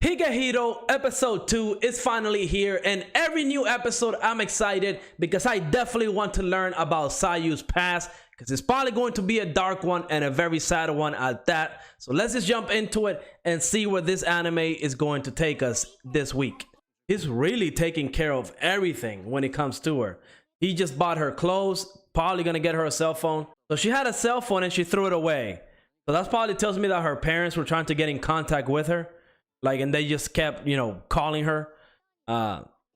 Higehiro episode 2 is finally here, and every new episode I'm excited because I definitely want to learn about SAYU'S past, because it's probably going to be a dark one and a very sad one at that. So let's just jump into it and see where this anime is going to take us this week. He's really taking care of everything when it comes to her. He just bought her clothes, probably gonna get her a cell phone. So she had a cell phone and she threw it away. So that probably tells me that her parents were trying to get in contact with her. And they just kept, calling her.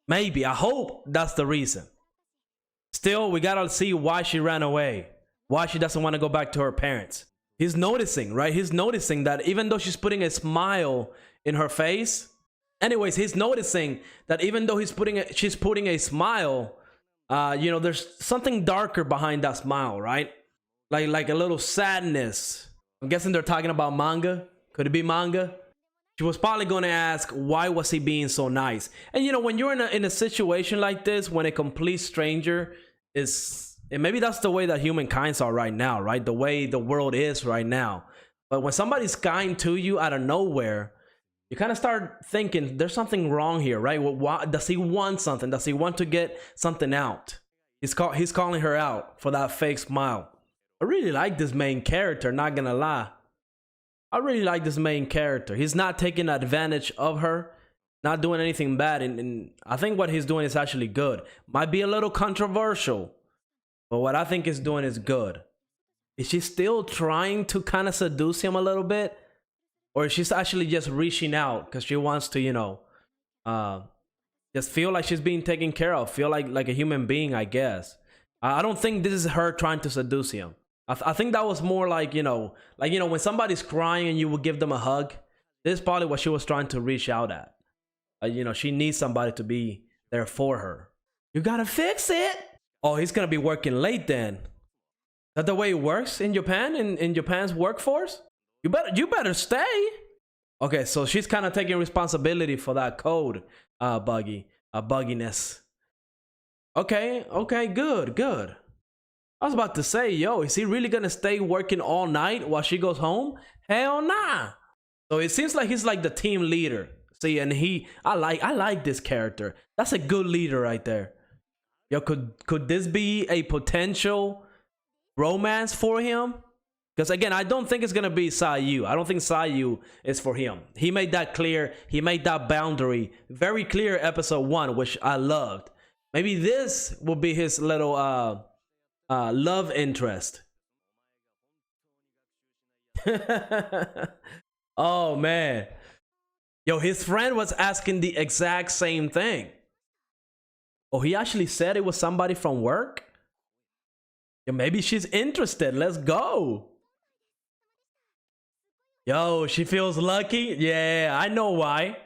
Maybe, I hope that's the reason. Still, we gotta see why she ran away. Why she doesn't want to go back to her parents. He's noticing, right? He's noticing that even though she's putting a smile in her face. Anyways, he's noticing that even though she's putting a smile, there's something darker behind that smile, right? Like a little sadness. I'm guessing they're talking about manga. Could it be manga? She was probably going to ask, why was he being so nice? And when you're in a situation like this, when a complete stranger is, and maybe that's the way that humankind are right now, right? The way the world is right now. But when somebody's kind to you out of nowhere, you kind of start thinking there's something wrong here, right? Well, why, does he want something? Does he want to get something out? He's calling her out for that fake smile. I really like this main character, not gonna lie. I really like this main character. He's not taking advantage of her, not doing anything bad. And I think what he's doing is actually good. Might be a little controversial, but what I think he's doing is good. Is she still trying to kind of seduce him a little bit? Or is she actually just reaching out because she wants to, just feel like she's being taken care of, feel like a human being, I guess. I don't think this is her trying to seduce him. I think that was more like, when somebody's crying and you will give them a hug. This is probably what she was trying to reach out at. She needs somebody to be there for her. You gotta fix it. Oh, he's gonna be working late then. Is that the way it works in Japan, in Japan's workforce? You better stay. Okay, so she's kind of taking responsibility for that code, bugginess. Okay, good. I was about to say, yo, is he really gonna stay working all night while she goes home? Hell nah. So it seems like he's like the team leader. See, and I like this character. That's a good leader right there. Yo, could this be a potential romance for him? Because again, I don't think it's gonna be SAYU. I don't think SAYU is for him. He made that clear. He made that boundary very clear. Episode 1, which I loved. Maybe this will be his little love interest. Oh man, yo, his friend was asking the exact same thing. Oh, he actually said it was somebody from work. Yo, maybe she's interested. Let's go. Yo, she feels lucky. Yeah, I know why.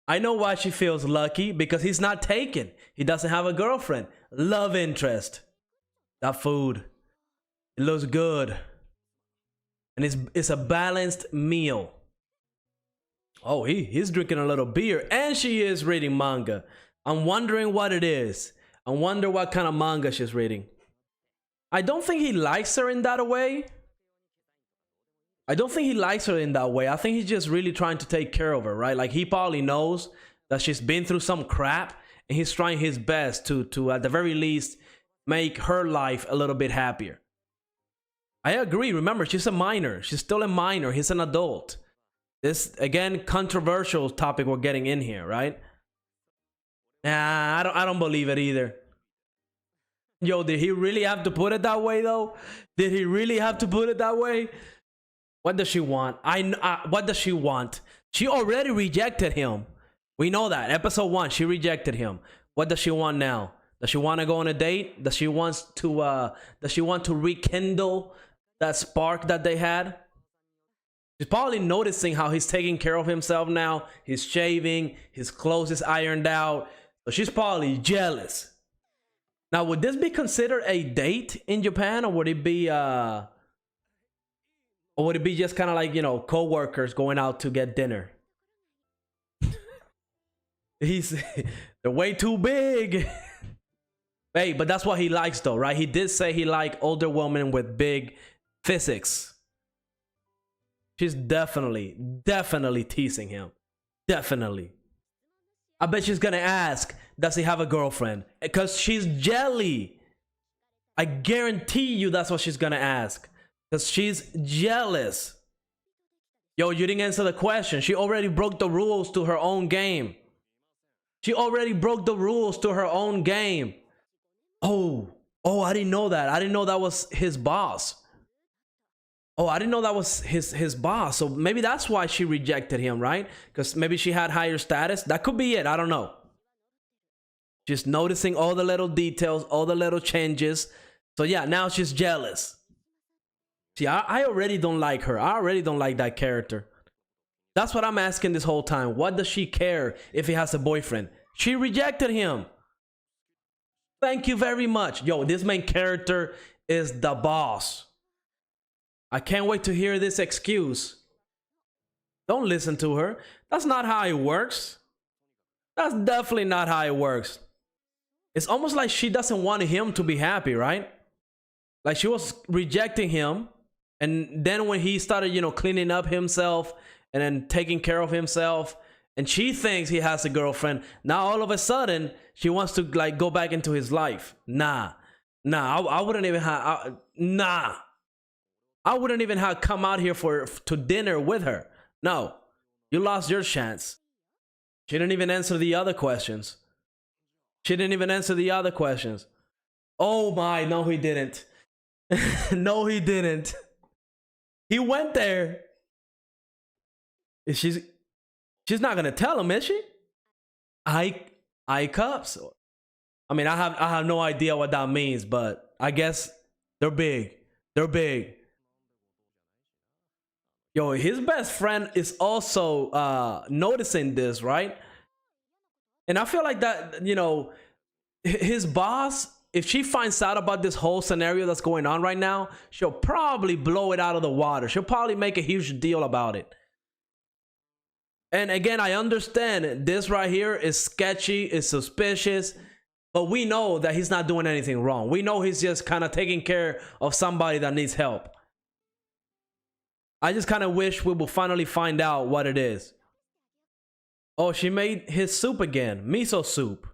I know why she feels lucky, because he's not taken. He doesn't have a girlfriend. Love interest. That food, it looks good, and it's a balanced meal. Oh, he's drinking a little beer, and she is reading manga. I'm wondering what it is. I wonder what kind of manga she's reading. I don't think he likes her in that way. I think he's just really trying to take care of her, right? Like, he probably knows that she's been through some crap, and he's trying his best to at the very least make her life a little bit happier. I agree. Remember, she's a minor. She's still a minor. He's an adult. This, again, controversial topic we're getting in here, right? Nah, I don't believe it either. Yo, did he really have to put it that way, though? Did he really have to put it that way? What does she want? What does she want? She already rejected him. We know that. Episode 1, she rejected him. What does she want now? Does she want to go on a date? Does she want to rekindle that spark that they had? She's probably noticing how he's taking care of himself now. He's shaving, his clothes is ironed out. So she's probably jealous. Now, would this be considered a date in Japan, or would it be just kind of like, co-workers going out to get dinner? They're way too big. Hey, but that's what he likes though, right? He did say he liked older women with big physics. She's definitely teasing him. Definitely. I bet she's gonna ask, does he have a girlfriend? Because she's jelly. I guarantee you that's what she's gonna ask. Because she's jealous. Yo, you didn't answer the question. She already broke the rules to her own game. She already broke the rules to her own game. Oh, I didn't know that. I didn't know that was his boss. Oh, I didn't know that was his boss. So maybe that's why she rejected him, right? Because maybe she had higher status. That could be it. I don't know. Just noticing all the little details, all the little changes. So yeah, now she's jealous. See, I already don't like her. I already don't like that character. That's what I'm asking this whole time. What does she care if he has a boyfriend? She rejected him. Thank you very much. Yo, this main character is the boss. I can't wait to hear this excuse. Don't listen to her. That's not how it works. That's definitely not how it works. It's almost like she doesn't want him to be happy, right? Like she was rejecting him. And then when he started, you know, cleaning up himself and then taking care of himself, and she thinks he has a girlfriend, now all of a sudden she wants to like go back into his life. Nah, I wouldn't even have, I wouldn't even have come out here to dinner with her. No, you lost your chance. She didn't even answer the other questions. Oh my, no he didn't. No he didn't. He went there. She's not gonna tell him, is she? I cups. I mean, I have no idea what that means, but I guess they're big. Yo, his best friend is also noticing this, right? And I feel like that, you know, his boss, if she finds out about this whole scenario that's going on right now, she'll probably blow it out of the water. She'll probably make a huge deal about it. And again, I understand this right here is sketchy, is suspicious, but we know that he's not doing anything wrong. We know he's just kind of taking care of somebody that needs help. I just kind of wish we will finally find out what it is. Oh, she made his soup again. Miso soup.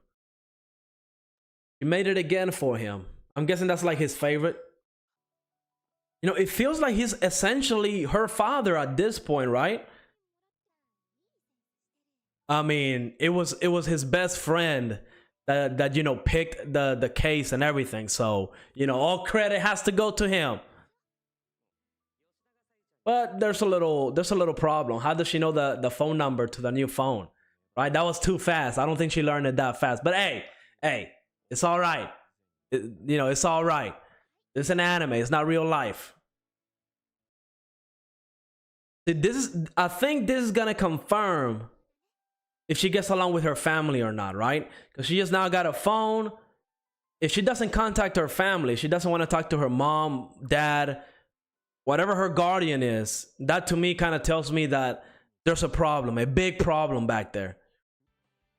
She made it again for him. I'm guessing that's like his favorite. You know, it feels like he's essentially her father at this point, right? I mean, it was his best friend that you know picked the case and everything. So, you know, all credit has to go to him. But there's a little problem. How does she know the phone number to the new phone? Right? That was too fast. I don't think she learned it that fast. But hey, it's all right. You know, it's all right. It's an anime. It's not real life. I think this is gonna confirm if she gets along with her family or not, right? Because she just now got a phone. If she doesn't contact her family, she doesn't want to talk to her mom, dad, whatever her guardian is, that to me kind of tells me that there's a problem, a big problem back there.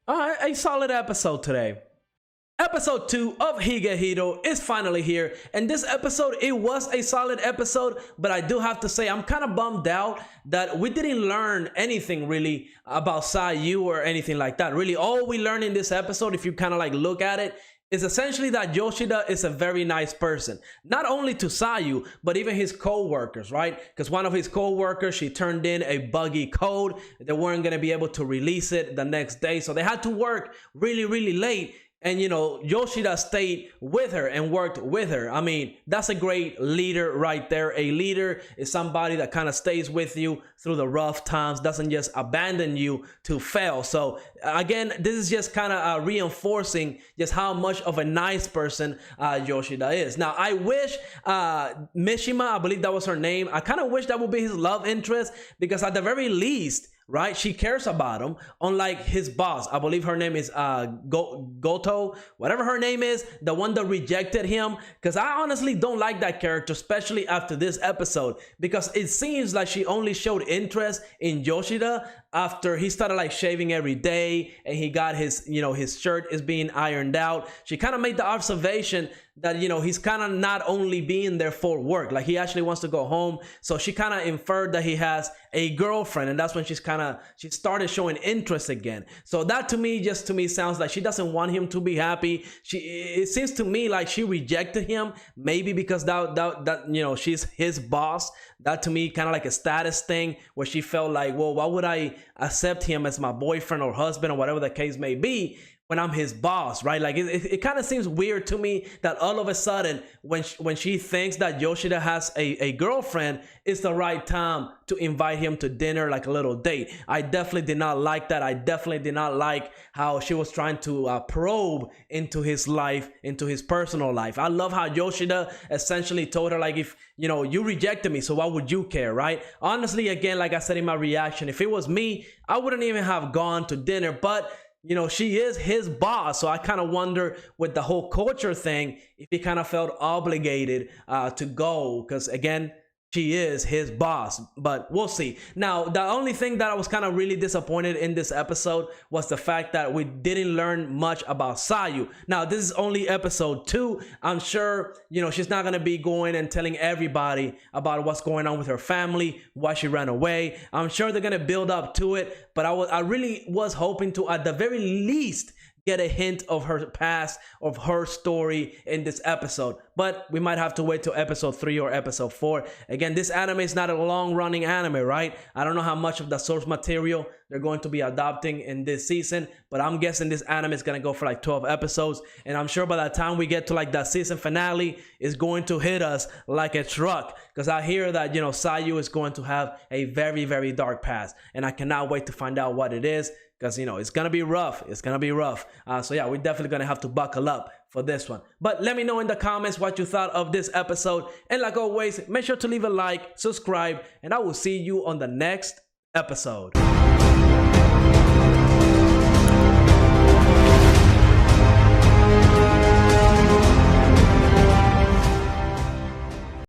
All right, a solid episode today. Episode 2 of Higehiro is finally here, and this episode, it was a solid episode, but I do have to say I'm kind of bummed out that we didn't learn anything really about Sayu or anything like that. Really, all we learned in this episode, if you kind of like look at it, is essentially that Yoshida is a very nice person. Not only to Sayu, but even his co-workers, right? Because one of his co-workers, she turned in a buggy code. They weren't going to be able to release it the next day, so they had to work really, really late. And, you know, Yoshida stayed with her and worked with her. I mean, that's a great leader right there. A leader is somebody that kind of stays with you through the rough times, doesn't just abandon you to fail. So, again, this is just kind of reinforcing just how much of a nice person Yoshida is. Now, I wish Mishima, I believe that was her name, I kind of wish that would be his love interest, because at the very least, right, she cares about him, unlike his boss. I believe her name is Goto, whatever her name is, the one that rejected him. Because I honestly don't like that character, especially after this episode, because it seems like she only showed interest in Yoshida after he started like shaving every day and he got his, his shirt is being ironed out, she kind of made the observation that, he's kind of not only being there for work, like he actually wants to go home. So she kind of inferred that he has a girlfriend, and that's when she started showing interest again. So that to me sounds like she doesn't want him to be happy. It seems to me like she rejected him, maybe because that she's his boss. That to me kind of like a status thing, where she felt like, well, why would I accept him as my boyfriend or husband or whatever the case may be when I'm his boss, right? Like it kind of seems weird to me that all of a sudden when she thinks that Yoshida has a girlfriend, it's the right time to invite him to dinner, like a little date. I definitely did not like that. I definitely did not like how she was trying to probe into his life, into his personal life. I love how Yoshida essentially told her, like, if you rejected me, so why would you care, right? Honestly, again, like I said in my reaction, if it was me, I wouldn't even have gone to dinner. But she is his boss, so I kind of wonder with the whole culture thing if he kind of felt obligated to go, because again, she is his boss, but we'll see. Now, the only thing that I was kind of really disappointed in this episode was the fact that we didn't learn much about Sayu. Now, this is only episode 2. I'm sure, she's not going to be going and telling everybody about what's going on with her family, why she ran away. I'm sure they're going to build up to it, but I really was hoping to, at the very least, get a hint of her past, of her story in this episode. But we might have to wait till episode 3 or episode 4. Again, this anime is not a long-running anime, right? I don't know how much of the source material they're going to be adopting in this season, but I'm guessing this anime is going to go for like 12 episodes. And I'm sure by the time we get to like the season finale, it's going to hit us like a truck. Because I hear that, Sayu is going to have a very, very dark past. And I cannot wait to find out what it is. Because, it's going to be rough. It's going to be rough. So, yeah, we're definitely going to have to buckle up for this one. But let me know in the comments what you thought of this episode. And like always, make sure to leave a like, subscribe, and I will see you on the next episode.